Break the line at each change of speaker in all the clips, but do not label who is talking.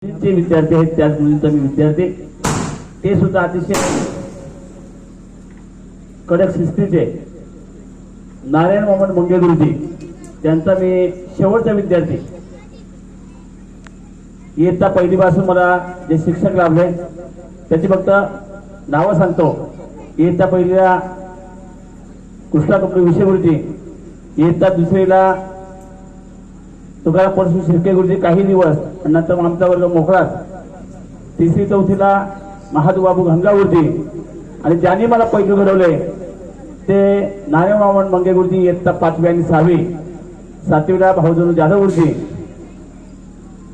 जे विद्यार्थी आहेत त्याच मुलींचा मी विद्यार्थी, ते सुद्धा अतिशय कडक शिस्तीचे नारायण मोहम्मद मंगे गुरुजी त्यांचा मी शेवटचा विद्यार्थी। इयत्ता पहिलीपासून मला जे शिक्षक लाभले त्याची फक्त नावं सांगतो। इयत्ता पहिलीला कृष्णा कपडे विषय गुरुजी, इयत्ता दुसरीला तुकाराम परशु शिर्के गुरुजी काही दिवस, नंतर आमचा वर्ग मोकळाच। तिसरी चौथीला महादेव बाबू घंगा गुरुजी, आणि ज्यांनी मला पहिली घडवले ते नारायण मोहम्मद मंगे गुरुजी इयत्ता 5वी आणि 6वी। 7वीला भाऊजनू जाधव गुरुजी,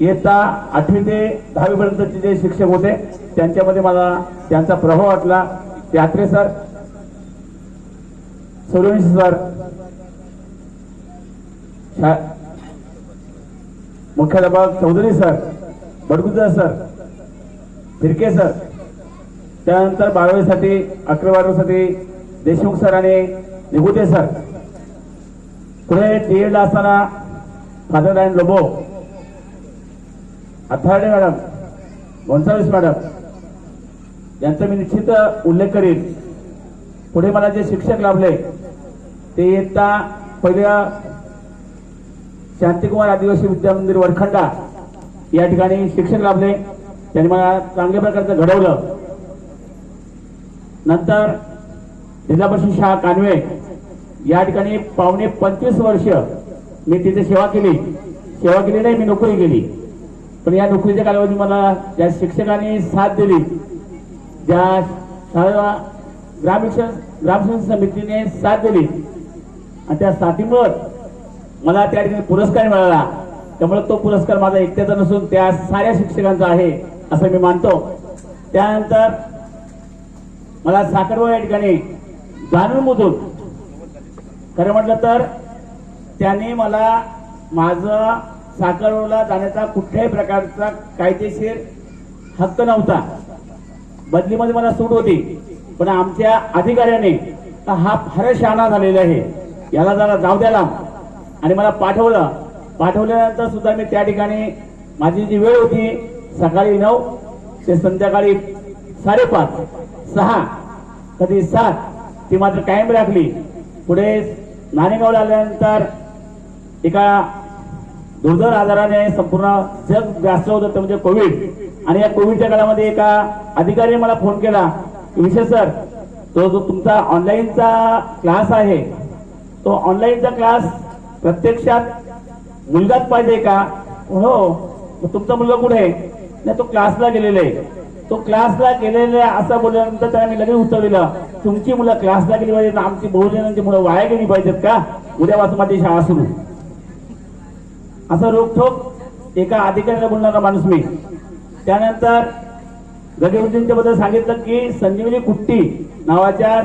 इयत्ता 8वी ते 10वी पर्यंतचे जे शिक्षक होते त्यांच्यामध्ये मला त्यांचा प्रभाव वाटला। त्यात्रे सर, सूर्यवंशी सर, मुख्याध्यापक चौधरी सर, बडगुजर सर, फिरके सर, त्यानंतर 12वीसाठी 11वी देशमुख सर आणि निगुते सर। पुढे टीएडला असताना फादर लाइन लोबो, अथार्डे मॅडम, गोन्साल्विस मॅडम यांचा मी निश्चित उल्लेख करीन। पुढे मला जे शिक्षक लाभले ते इयत्ता पहिल्या शांतिकुमार आदिवासी विद्यामंदिर वरखंडा या ठिकाणी शिक्षक लाभले, त्यांनी मला चांगल्या प्रकारचं घडवलं। नंतर जिल्हा परिषद शाळा कानवे या ठिकाणी पावणे 25 वर्ष मी तिथे सेवा केली नाही, मी नोकरी केली। पण या नोकरीच्या कालावधी मला ज्या शिक्षकांनी साथ दिली, ज्या शाळा ग्रामशिक्षण समितीने साथ दिली आणि त्या साथीमुळे मला त्या ठिकाणी पुरस्कार मिळाला। त्यामुळे तो पुरस्कार माझा एकट्याचा नसून त्या साऱ्या शिक्षकांचा आहे असं मी मानतो। त्यानंतर मला साखरवा या ठिकाणी जाणून खरं म्हटलं तर त्याने मला माझं साखरवला जाण्याचा कुठल्याही प्रकारचा कायदेशीर हक्क नव्हता। बदलीमध्ये मला सूट होती, पण आमच्या अधिकाऱ्याने हा फारच शहाणा झालेला आहे, याला जरा जाऊ द्याला आणि मला पाठवल्यानंतर सुद्धा मी त्या ठिकाणी माझी जी वेळ होती सकाळी 9 ते संध्याकाळी 5:30, 6, कधी 7 ती मात्र कायम राखली। पुढे नाणेगावला आल्यानंतर एका दुर्धर आजाराने संपूर्ण जग ग्रासलं होतं, ते म्हणजे कोविड। आणि या कोविडच्या काळामध्ये एका अधिकाऱ्याने मला फोन केला, विशेष सर तो जो तुमचा ऑनलाईनचा क्लास आहे तो ऑनलाईनचा क्लास प्रत्यक्षात मुलगाच पाहिजे का? हो। तुमचा मुलगा कुठे आहे? नाही, तो क्लासला गेलेला आहे। तो क्लासला गेलेला असं बोलल्यानंतर त्याला मी लगेच उत्तर दिलं, तुमची मुलं क्लासला गेली पाहिजेत, आमची बहुजनांची मुलं वाया गेली पाहिजेत का? उद्यापासून माझी शाळा सुरू। असं रोखोक एका अधिकाऱ्याला बोलणारा माणूस मी। त्यानंतर गगेवजींच्या बद्दल सांगितलं की संजीवनी कुट्टी नावाच्या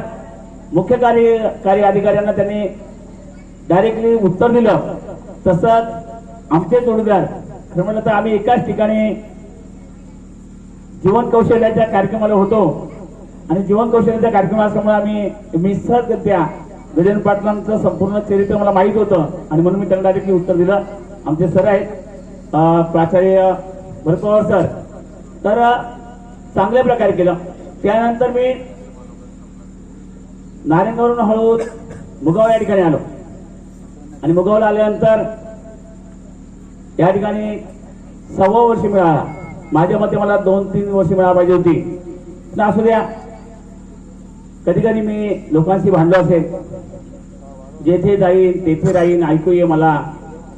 मुख्य कार्यकारी अधिकाऱ्यांना त्यांनी डायरेक्टली उत्तर दिलं। तसंच आमचे जोडीदार खरं म्हटलं तर आम्ही एकाच ठिकाणी जीवन कौशल्याच्या कार्यक्रमाला होतो, आणि जीवन कौशल्याच्या कार्यक्रमासमोर आम्ही मिसळत्या गजानन पाटलांचं संपूर्ण चरित्र मला माहीत होतं, आणि म्हणून मी त्यांना डायरेक्टली उत्तर दिलं। आमचे सर आहेत प्राचार्य भरतपवार सर, तर चांगल्या प्रकारे केलं। त्यानंतर मी नारायणगावरून हळू मुगाव या ठिकाणी आलो, आणि मुगावला आल्यानंतर या ठिकाणी 6 वर्ष मिळाला। माझ्या मते मला 2-3 वर्ष मिळायला पाहिजे होती, पण असू द्या। कधी कधी मी लोकांशी भांडलो असेल, जेथे जाईन तेथे राहीन, ऐकू ये मला,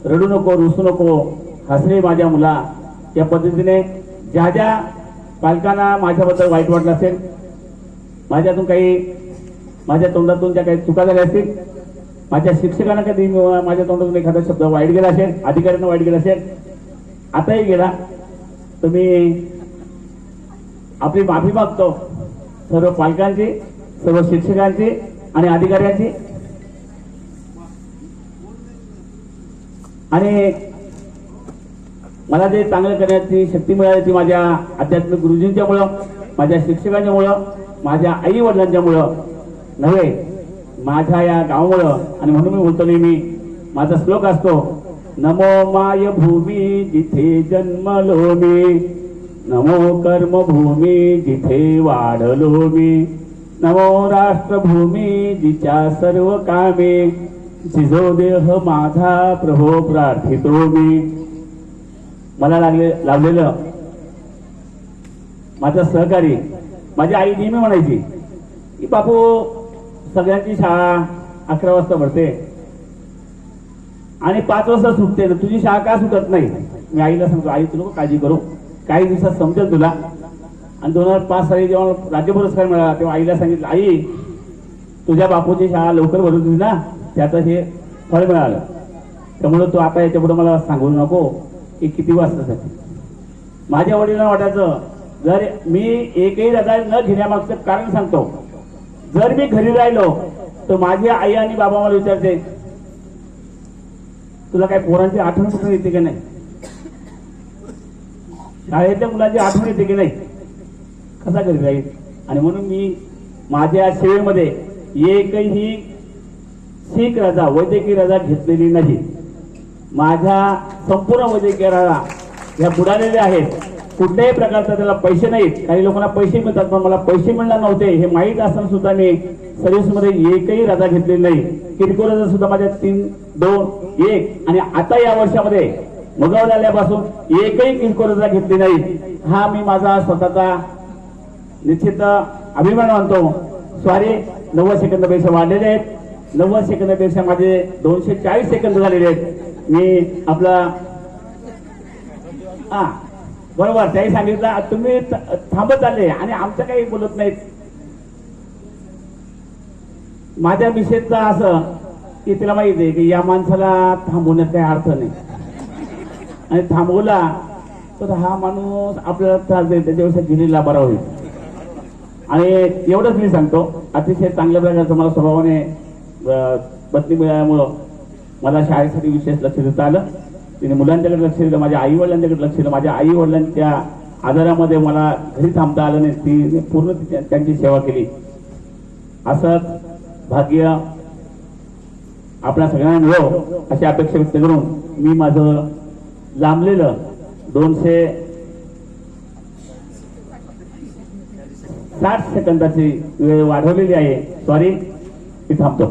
रडू नको, रुसू नको, हसरे माझ्या मुला, या पद्धतीने ज्या ज्या पालकांना माझ्याबद्दल वाईट वाटलं असेल, माझ्या तोंडातून ज्या काही चुका झाल्या असतील, माझ्या शिक्षकांना कधी माझ्या तोंडातून एखादा शब्द वाईट गेला असेल, अधिकाऱ्यांना वाईट गेला असेल, आताही गेला, तुम्ही आपली माफी मागतो सर्व पालकांची, सर्व शिक्षकांची आणि अधिकाऱ्यांची। आणि मला जे चांगलं करण्याची शक्ती मिळाली ती माझ्या आध्यात्मिक गुरुजींच्या मुळे, माझ्या शिक्षकांच्या मुळे, माझ्या आई वडिलांच्या मुळे नव्हे, माझ्या या गावामुळे। आणि म्हणून मी बोलतो नेहमी, माझा श्लोक असतो, नमो माय भूमी जिथे जन्मलो मी, नमो कर्मभूमी जिथे वाढलो मी, नमो राष्ट्रभूमी जिच्या सर्व कामे, जिजो देह माझा प्रभो प्रार्थितो मी. मला लावलेलं माझं सहकारी माझी आई नेहमी म्हणायची की बापू सगळ्यांची शाळा 11 वाजता भरते आणि 5 वाजता सुटते, ना तुझी शाळा का सुटत नाही. मी आईला सांगतो, आई तू नको काळजी करू, काही दिवसात समजेल तुला. आणि 2005 साली जेव्हा राज्य पुरस्कार मिळाला तेव्हा आईला सांगितलं, आई तुझ्या बापूची शाळा लवकर भरून दिली ना, त्याचं हे फळ मिळालं, त्यामुळे तू आता याच्यापुढे मला सांगू नको की किती वाजता जाते. माझ्या वडिलांना वाटायचं जर मी एकही रजा न घेण्यामागचं कारण सांगतो, जर मी घरी राहिलो तर माझी आई आणि बाबा मला विचारते तुला काय पोरांची आठवण कुठे येते की नाही, शाळेतल्या मुलांची आठवण येते की नाही, कसा घरी राहील. आणि म्हणून मी माझ्या सेवेमध्ये एकही शीख रजा वैद्यकीय रजा घेतलेली नाही. माझ्या संपूर्ण वैद्यकीय रजा ह्या बुडालेल्या आहेत. कुठल्याही प्रकारचा त्याला पैसे नाहीत. काही लोकांना पैसे मिळतात पण मला पैसे मिळणार नव्हते हे माहीत असताना सुद्धा मी सर्व्हिसमध्ये एकही रजा घेतलेली नाही. किरकोळ रजा सुद्धा माझ्या 3, 2, 1 आणि आता या वर्षामध्ये मुगावला आल्यापासून एकही किरकोळ रजा घेतली नाही. हा मी माझा स्वतःचा निश्चित अभिमान मानतो. स्वारी 90 सेकंदापेक्षा वाढलेले आहेत. 90 सेकंदापेक्षा माझे 240 सेकंद झालेले आहेत. मी आपला बरोबर त्याही सांगितलं तुम्ही थांबत आले आणि आमचं काही बोलत नाहीत. माझ्या मिसेसचं असं की तिला माहिती आहे की या माणसाला थांबवण्यात काही अर्थ नाही आणि थांबवला तर हा माणूस आपल्याला त्रास देईल, त्याच्यापेक्षा दिलेला बरा होईल. आणि एवढंच मी सांगतो, अतिशय चांगल्या प्रकारचं मला स्वभावाने पत्नी मिळाल्यामुळं मला शाळेसाठी विशेष लक्ष देता आलं. तिने मुलांच्याकडे लक्ष दिलं, माझ्या आई वडिलांच्याकडे लक्ष दिलं. माझ्या आई वडिलांच्या आजारामध्ये मला घरी थांबता आलं नाही, तिने पूर्ण त्यांची सेवा केली. असंच भाग्य आपल्या सगळ्यांना मिळो अशी अपेक्षा व्यक्त करून मी माझं लांबलेलं 260 सेकंदाची वेळ वाढवलेली आहे. सॉरी, मी थांबतो.